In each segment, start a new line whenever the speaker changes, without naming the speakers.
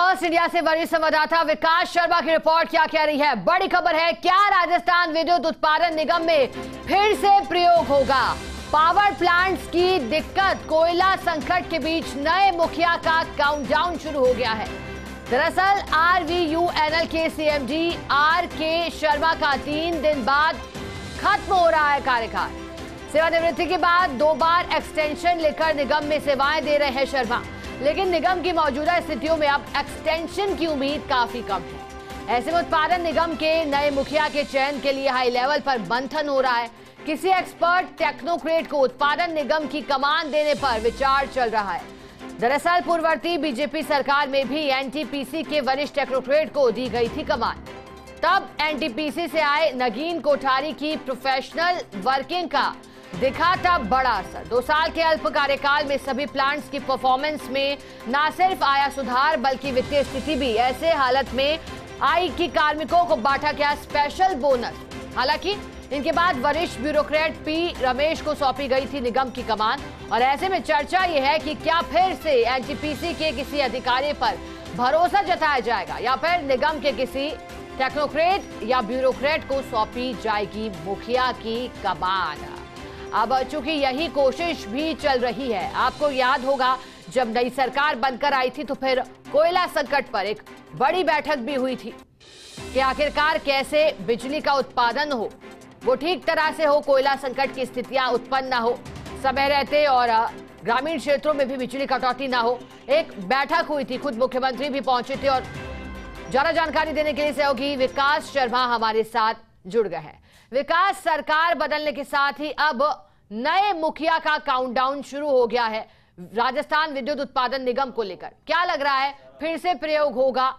First India से वरिष्ठ संवाददाता विकास शर्मा की रिपोर्ट क्या कह रही है। बड़ी खबर है, क्या राजस्थान विद्युत उत्पादन निगम में फिर से प्रयोग होगा। पावर प्लांट्स की दिक्कत, कोयला संकट के बीच नए मुखिया का काउंटडाउन शुरू हो गया है। दरअसल RVUNL के CMD RK शर्मा का 3 दिन बाद खत्म हो रहा है कार्यकाल। सेवानिवृत्ति के बाद 2 बार एक्सटेंशन लेकर निगम में सेवाएं दे रहे हैं शर्मा, लेकिन निगम की मौजूदा स्थितियों में अब एक्सटेंशन की उम्मीद काफी कम है। ऐसे में उत्पादन निगम के नए मुखिया के चयन के लिए हाई लेवल पर मंथन हो रहा है। किसी एक्सपर्ट टेक्नोक्रेट को उत्पादन निगम की कमान देने पर विचार चल रहा है। दरअसल पूर्ववर्ती बीजेपी सरकार में भी NTPC के वरिष्ठ टेक्नोक्रेट को दी गई थी कमान। तब NTPC से आए नगीन कोठारी की प्रोफेशनल वर्किंग का दिखा था बड़ा असर। 2 साल के अल्प कार्यकाल में सभी प्लांट्स की परफॉर्मेंस में न सिर्फ आया सुधार, बल्कि वित्तीय स्थिति भी ऐसे हालत में आई कि कार्मिकों को बांटा गया स्पेशल बोनस। हालांकि इनके बाद वरिष्ठ ब्यूरोक्रेट P रमेश को सौंपी गई थी निगम की कमान, और ऐसे में चर्चा यह है कि क्या फिर से NTPC के किसी अधिकारी पर भरोसा जताया जाएगा या फिर निगम के किसी टेक्नोक्रेट या ब्यूरोक्रेट को सौंपी जाएगी मुखिया की कमान। अब चूंकि यही कोशिश भी चल रही है, आपको याद होगा जब नई सरकार बनकर आई थी तो फिर कोयला संकट पर एक बड़ी बैठक भी हुई थी कि आखिरकार कैसे बिजली का उत्पादन हो, वो ठीक तरह से हो, कोयला संकट की स्थितियां उत्पन्न ना हो समय रहते, और ग्रामीण क्षेत्रों में भी बिजली कटौती ना हो। एक बैठक हुई थी, खुद मुख्यमंत्री भी पहुंचे थे, और ज्यादा जानकारी देने के लिए सहयोगी विकास शर्मा हमारे साथ जुड़ गए हैं। विकास, सरकार बदलने के साथ ही अब नए मुखिया का काउंटडाउन शुरू हो गया है राजस्थान विद्युत उत्पादन निगम को लेकर, क्या लग रहा है फिर से प्रयोग होगा?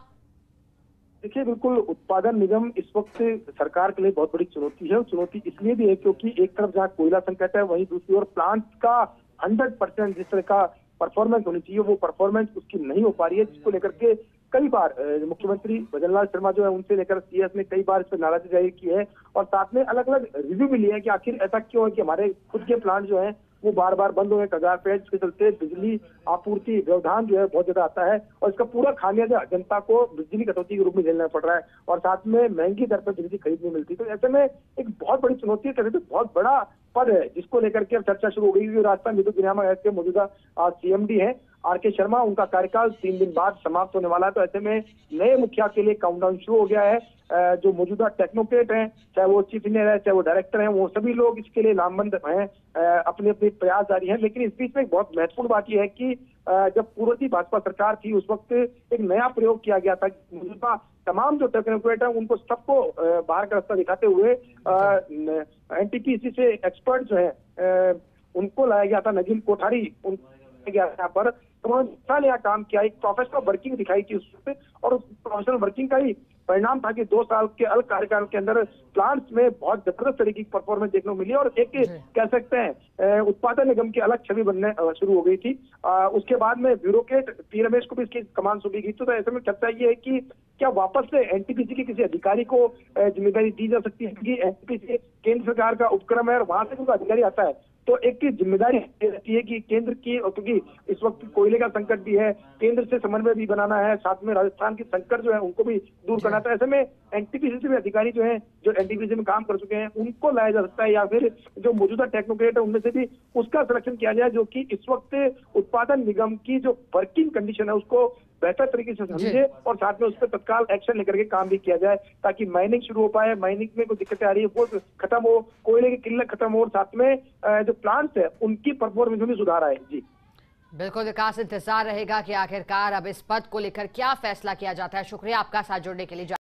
देखिए, बिल्कुल उत्पादन निगम इस वक्त सरकार के लिए बहुत बड़ी चुनौती है, और चुनौती इसलिए भी है क्योंकि एक तरफ जहाँ कोयला संकट है, वहीं दूसरी ओर प्लांट का 100% जिस तरह का परफॉर्मेंस होनी चाहिए वो परफॉर्मेंस उसकी नहीं हो पा रही है, जिसको लेकर के कई बार मुख्यमंत्री भजनलाल शर्मा जो है उनसे लेकर CS ने कई बार इस पर नाराजगी जाहिर की है, और साथ में अलग अलग रिव्यू भी लिया है कि आखिर ऐसा क्यों है कि हमारे खुद के प्लांट जो है वो बार बार बंद हो गए कगार पे, जिसके चलते बिजली आपूर्ति व्यवधान जो है बहुत ज्यादा आता है, और इसका पूरा खामियाजा जनता को बिजली कटौती के रूप में झेलना पड़ रहा है, और साथ में महंगी दर पर बिजली खरीद नहीं मिलती। तो ऐसे में एक बहुत बड़ी चुनौती है, बहुत बड़ा पद है जिसको लेकर के अब चर्चा शुरू हो गई। राजस्थान विद्युत विनियामक आयोग के मौजूदा CMD है RK शर्मा, उनका कार्यकाल 3 दिन बाद समाप्त होने वाला है। तो ऐसे में नए मुखिया के लिए काउंटडाउन शुरू हो गया है। जो मौजूदा टेक्नोक्रेट हैं, चाहे वो चीफ इंजीनियर है, चाहे वो डायरेक्टर हैं, वो सभी लोग इसके लिए नामबंद हैं, अपने अपने प्रयास जारी हैं। लेकिन इस बीच में एक बहुत महत्वपूर्ण बात यह है कि जब पूर्ववर्ती भाजपा सरकार थी उस वक्त एक नया प्रयोग किया गया था। मौजूदा तमाम जो टेक्नोक्रेट हैं उनको सबको बाहर का रास्ता दिखाते हुए NTPC से एक्सपर्ट जो है उनको लाया गया था। नगीन कोठारी गया यहाँ पर, तो उन्होंने यहाँ काम किया, एक प्रोफेशनल वर्किंग दिखाई थी उस वक्त, और उस प्रोफेशनल वर्किंग का ही परिणाम था कि 2 साल के अल्प कार्यकाल के अंदर प्लांट्स में बहुत जबरदस्त तरीके की परफॉर्मेंस देखने को मिली, और एक कह सकते हैं उत्पादन निगम की अलग छवि बनने शुरू हो गई थी। उसके बाद में ब्यूरोक्रेट P रमेश को भी इसकी कमान सौंपी गई। तो ऐसे में चर्चा ये है कि क्या वापस से NTPC के किसी अधिकारी को जिम्मेदारी दी जा सकती है, क्योंकि NTPC केंद्र सरकार का उपक्रम है और वहां से उनका अधिकारी आता है, तो एक की जिम्मेदारी रहती है कि केंद्र की, क्योंकि इस वक्त कोयले का संकट भी है, केंद्र से समन्वय भी बनाना है, साथ में राजस्थान की संकट जो है उनको भी दूर करना था। ऐसे में NTPC से भी अधिकारी जो है, जो NTPC में काम कर चुके हैं, उनको लाया जा सकता है, या फिर जो मौजूदा टेक्नोक्रेट है उनमें से भी उसका सिलेक्शन किया जाए, जो कि इस वक्त उत्पादन निगम की जो वर्किंग कंडीशन है उसको बेहतर तरीके से समझे, और साथ में उस पर तत्काल एक्शन लेकर के काम भी किया जाए, ताकि माइनिंग शुरू हो पाए, माइनिंग में कोई दिक्कतें आ रही है वो खत्म हो, कोयले की किल्लत खत्म हो, और साथ में जो प्लांट्स है उनकी परफॉर्मेंस में भी सुधार आए। जी
बिल्कुल विकास, इंतजार रहेगा कि आखिरकार अब इस पद को लेकर क्या फैसला किया जाता है। शुक्रिया आपका साथ जुड़ने के लिए।